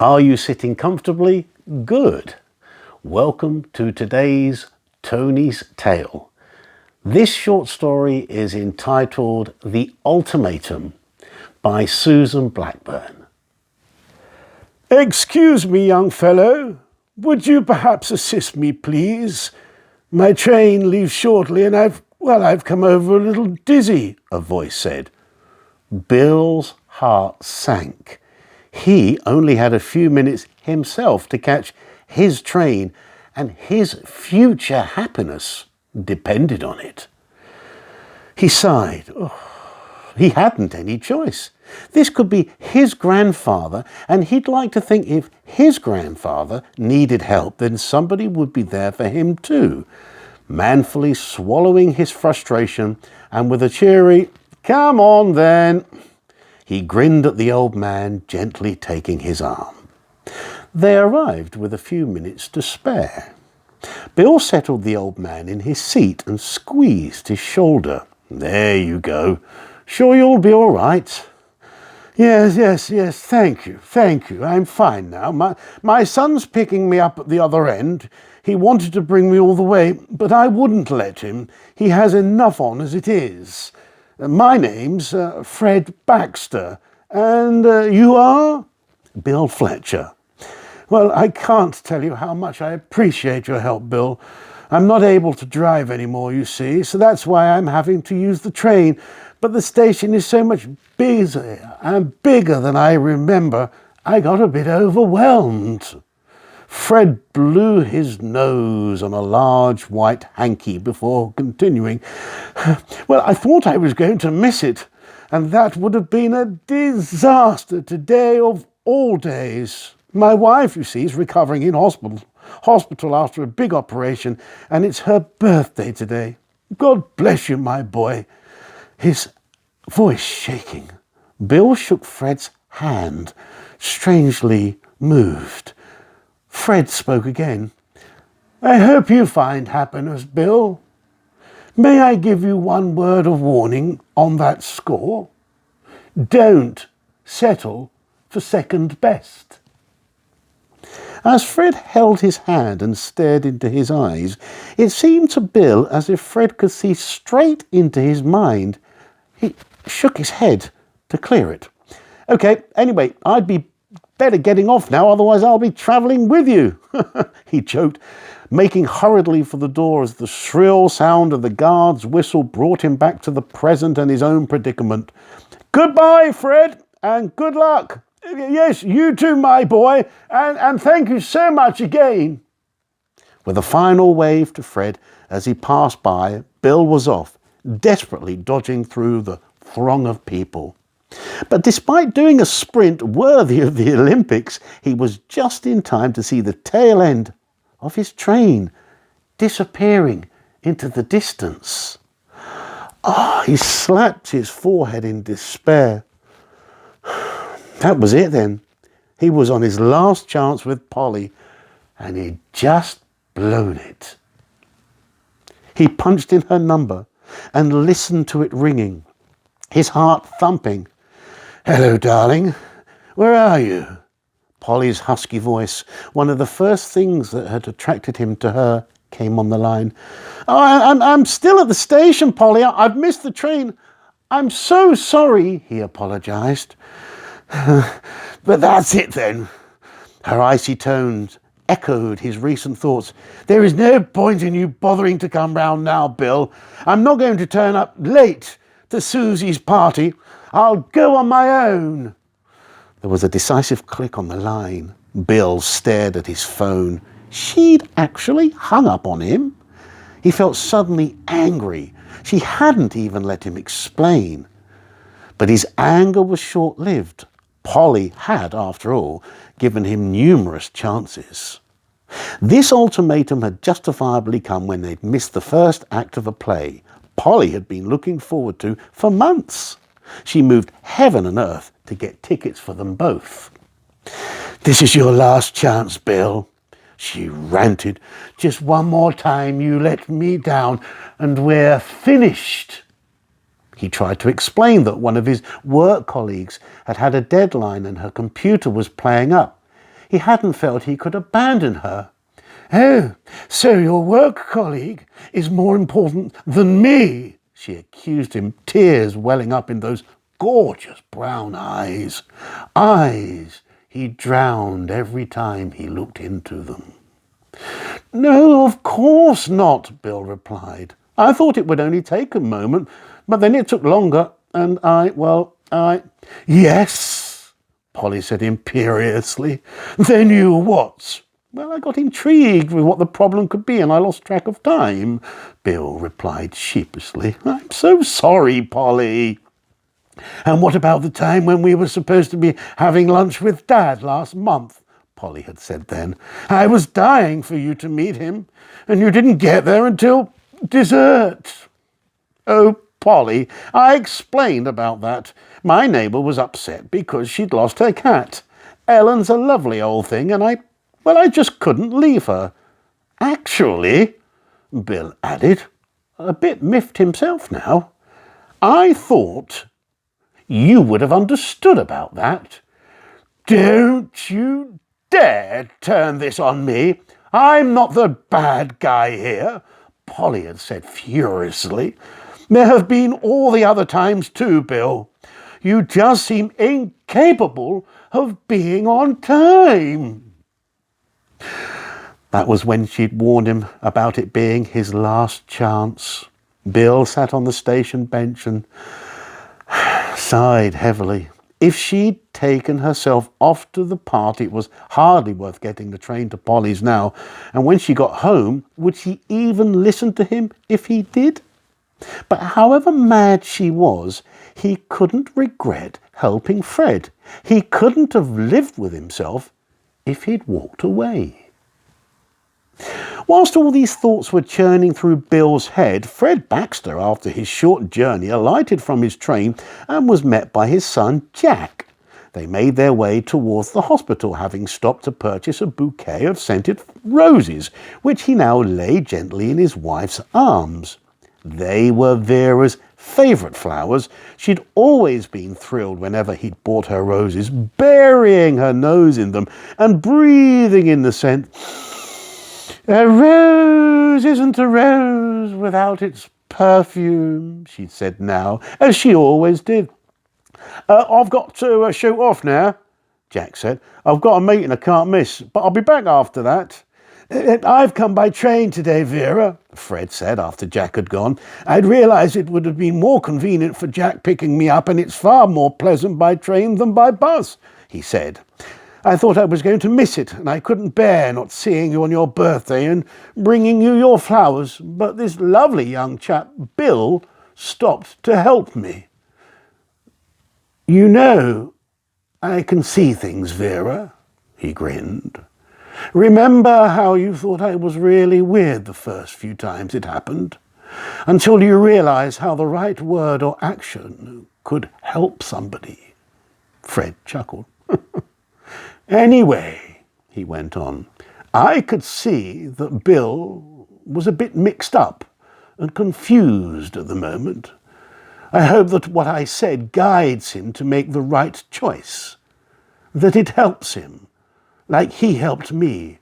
Are you sitting comfortably? Good. Welcome to today's Tony's Tale. This short story is entitled The Ultimatum by Susan Blackburn. Excuse me, young fellow. Would you perhaps assist me, please? My train leaves shortly and I've come over a little dizzy, a voice said. Bill's heart sank. He only had a few minutes himself to catch his train, and his future happiness depended on it. He sighed. He hadn't any choice. This could be his grandfather, and he'd like to think if his grandfather needed help, then somebody would be there for him too. Manfully swallowing his frustration, and with a cheery, "Come on then," he grinned at the old man, gently taking his arm. They arrived with a few minutes to spare. Bill settled the old man in his seat and squeezed his shoulder. "There you go. Sure you'll be all right?" Yes, thank you. I'm fine now. My son's picking me up at the other end. He wanted to bring me all the way, but I wouldn't let him. He has enough on as it is. My name's Fred Baxter, and you are? Bill Fletcher. Well, I can't tell you how much I appreciate your help, Bill. I'm not able to drive anymore, you see, so that's why I'm having to use the train. But the station is so much busier and bigger than I remember, I got a bit overwhelmed. Fred blew his nose on a large white hanky before continuing. Well, I thought I was going to miss it, and that would have been a disaster today of all days. My wife, you see, is recovering in hospital after a big operation, and it's her birthday today. God bless you, my boy. His voice shaking. Bill shook Fred's hand, strangely moved. Fred spoke again. I hope you find happiness, Bill. May I give you one word of warning on that score? Don't settle for second best. As Fred held his hand and stared into his eyes, it seemed to Bill as if Fred could see straight into his mind. He shook his head to clear it. "Okay, anyway, I'd be better getting off now, otherwise I'll be travelling with you," he joked, making hurriedly for the door as the shrill sound of the guard's whistle brought him back to the present and his own predicament. "Goodbye, Fred, and good luck. Yes, you too, my boy, and thank you so much again." With a final wave to Fred as he passed by, Bill was off, desperately dodging through the throng of people. But despite doing a sprint worthy of the Olympics, he was just in time to see the tail end of his train disappearing into the distance. He slapped his forehead in despair. That was it then. He was on his last chance with Polly, and he'd just blown it. He punched in her number and listened to it ringing, his heart thumping. "Hello, darling. Where are you?" Polly's husky voice, one of the first things that had attracted him to her, came on the line. I'm still at the station, Polly. I've missed the train. I'm so sorry," he apologised. "But that's it then." Her icy tones echoed his recent thoughts. "There is no point in you bothering to come round now, Bill. I'm not going to turn up late to Susie's party. I'll go on my own." There was a decisive click on the line. Bill stared at his phone. She'd actually hung up on him. He felt suddenly angry. She hadn't even let him explain. But his anger was short-lived. Polly had, after all, given him numerous chances. This ultimatum had justifiably come when they'd missed the first act of a play Polly had been looking forward to for months. She moved heaven and earth to get tickets for them both. "This is your last chance, Bill," she ranted. "Just one more time you let me down and we're finished." He tried to explain that one of his work colleagues had had a deadline and her computer was playing up. He hadn't felt he could abandon her. "Oh, so your work colleague is more important than me," she accused him, tears welling up in those gorgeous brown eyes. Eyes he drowned every time he looked into them. "No, of course not," Bill replied. "I thought it would only take a moment, but then it took longer, and I... "Yes," Polly said imperiously. "Then you what?" "Well, I got intrigued with what the problem could be, and I lost track of time," Bill replied sheepishly. "I'm so sorry, Polly." "And what about the time when we were supposed to be having lunch with Dad last month?" Polly had said then. "I was dying for you to meet him, and you didn't get there until dessert." "Oh, Polly, I explained about that. My neighbour was upset because she'd lost her cat. Ellen's a lovely old thing, and I just couldn't leave her. Actually," Bill added, a bit miffed himself now, "I thought you would have understood about that." "Don't you dare turn this on me. I'm not the bad guy here," Polly had said furiously. "There have been all the other times too, Bill. You just seem incapable of being on time." That was when she'd warned him about it being his last chance. Bill sat on the station bench and sighed heavily. If she'd taken herself off to the party, it was hardly worth getting the train to Polly's now. And when she got home, would she even listen to him if he did? But however mad she was, he couldn't regret helping Fred. He couldn't have lived with himself if he'd walked away. Whilst all these thoughts were churning through Bill's head, Fred Baxter, after his short journey, alighted from his train and was met by his son Jack. They made their way towards the hospital, having stopped to purchase a bouquet of scented roses, which he now laid gently in his wife's arms. They were Vera's favourite flowers. She'd always been thrilled whenever he'd bought her roses, burying her nose in them and breathing in the scent. "A rose isn't a rose without its perfume," she said now, as she always did. I've got to shoot off now," Jack said. "I've got a meeting I can't miss, but I'll be back after that." "I've come by train today, Vera," Fred said after Jack had gone. "I'd realised it would have been more convenient for Jack picking me up, and it's far more pleasant by train than by bus," he said. "I thought I was going to miss it, and I couldn't bear not seeing you on your birthday and bringing you your flowers, but this lovely young chap, Bill, stopped to help me." "You know, I can see things, Vera," he grinned. "Remember how you thought I was really weird the first few times it happened? Until you realise how the right word or action could help somebody." Fred chuckled. "Anyway," he went on, "I could see that Bill was a bit mixed up and confused at the moment. I hope that what I said guides him to make the right choice, that it helps him, like he helped me,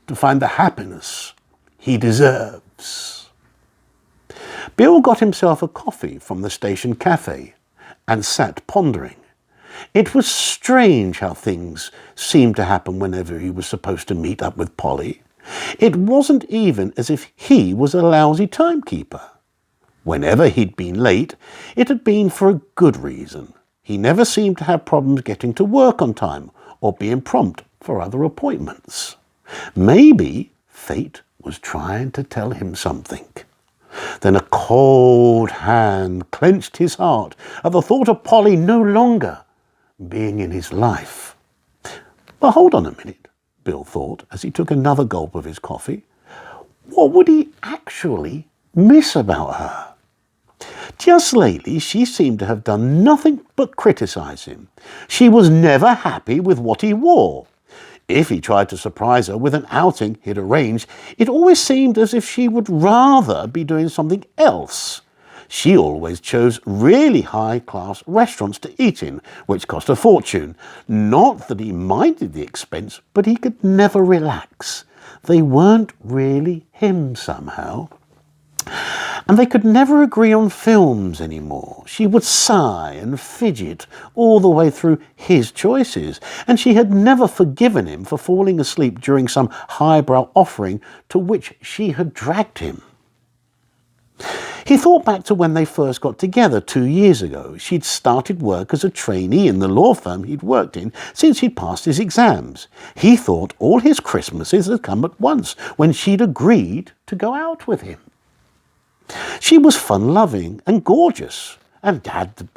to find the happiness he deserves." Bill got himself a coffee from the station cafe and sat pondering. It was strange how things seemed to happen whenever he was supposed to meet up with Polly. It wasn't even as if he was a lousy timekeeper. Whenever he'd been late, it had been for a good reason. He never seemed to have problems getting to work on time or being prompt for other appointments. Maybe fate was trying to tell him something. Then a cold hand clenched his heart at the thought of Polly no longer being in his life. Well, hold on a minute, Bill thought as he took another gulp of his coffee. What would he actually miss about her? Just lately, she seemed to have done nothing but criticise him. She was never happy with what he wore. If he tried to surprise her with an outing he'd arranged, it always seemed as if she would rather be doing something else. She always chose really high-class restaurants to eat in, which cost a fortune. Not that he minded the expense, but he could never relax. They weren't really him somehow. And they could never agree on films anymore. She would sigh and fidget all the way through his choices, and she had never forgiven him for falling asleep during some highbrow offering to which she had dragged him. He thought back to when they first got together 2 years ago. She'd started work as a trainee in the law firm he'd worked in since he'd passed his exams. He thought all his Christmases had come at once when she'd agreed to go out with him. She was fun-loving and gorgeous, and had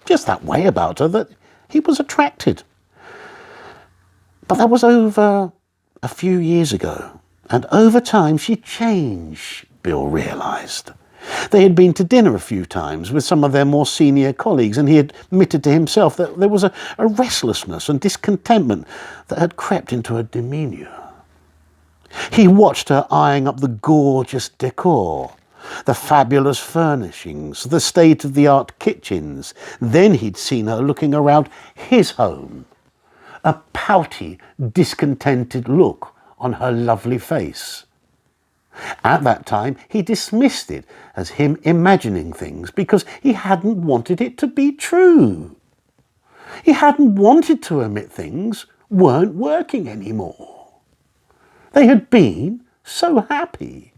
just that way about her that he was attracted. But that was over a few years ago, and over time she changed, Bill realised. They had been to dinner a few times with some of their more senior colleagues, and he admitted to himself that there was a restlessness and discontentment that had crept into her demeanour. He watched her eyeing up the gorgeous decor, the fabulous furnishings, the state-of-the-art kitchens. Then he'd seen her looking around his home, a pouty, discontented look on her lovely face. At that time, he dismissed it as him imagining things because he hadn't wanted it to be true. He hadn't wanted to admit things weren't working anymore. They had been so happy.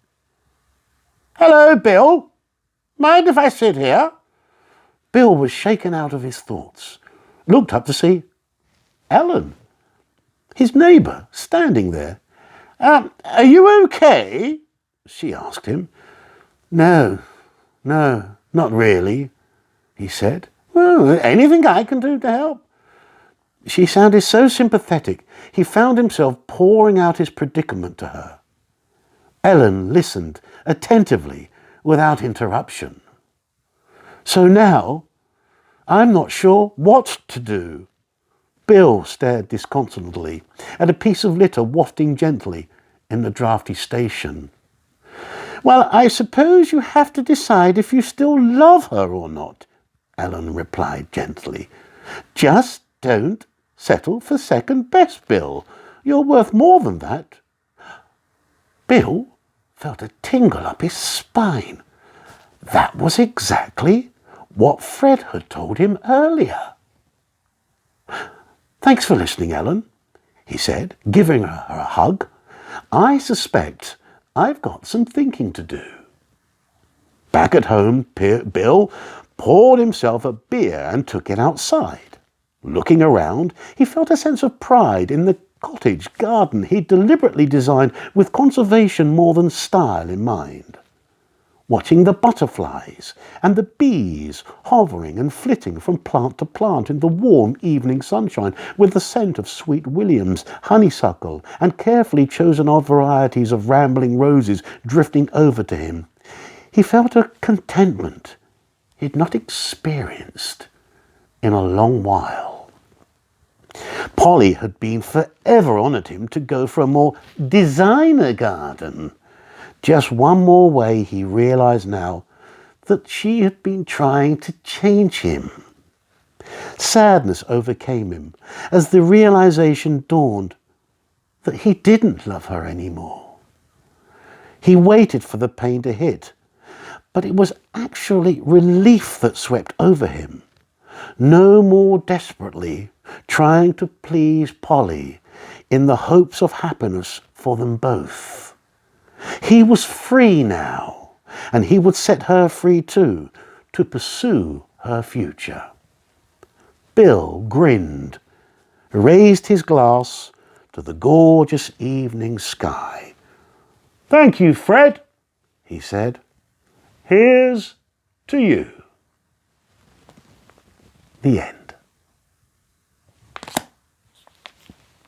"Hello, Bill. Mind if I sit here?" Bill was shaken out of his thoughts, looked up to see Ellen, his neighbour, standing there. Are you okay?" she asked him. No, not really," he said. "Well, anything I can do to help?" She sounded so sympathetic, he found himself pouring out his predicament to her. Ellen listened attentively, without interruption. "So now, I'm not sure what to do." Bill stared disconsolately at a piece of litter wafting gently in the draughty station. "Well, I suppose you have to decide if you still love her or not," Ellen replied gently. "Just don't settle for second best, Bill. You're worth more than that." Bill felt a tingle up his spine. That was exactly what Fred had told him earlier. "Thanks for listening, Ellen," he said, giving her a hug. "I suspect I've got some thinking to do." Back at home, Bill poured himself a beer and took it outside. Looking around, he felt a sense of pride in the cottage garden he'd deliberately designed with conservation more than style in mind. Watching the butterflies and the bees hovering and flitting from plant to plant in the warm evening sunshine with the scent of sweet williams, honeysuckle, and carefully chosen varieties of rambling roses drifting over to him, he felt a contentment he'd not experienced in a long while. Polly had been forever on at him to go for a more designer garden. Just one more way, he realised now, that she had been trying to change him. Sadness overcame him as the realisation dawned that he didn't love her anymore. He waited for the pain to hit, but it was actually relief that swept over him. No more desperately trying to please Polly in the hopes of happiness for them both. He was free now, and he would set her free too, to pursue her future. Bill grinned, raised his glass to the gorgeous evening sky. "Thank you, Fred," he said. "Here's to you." The end.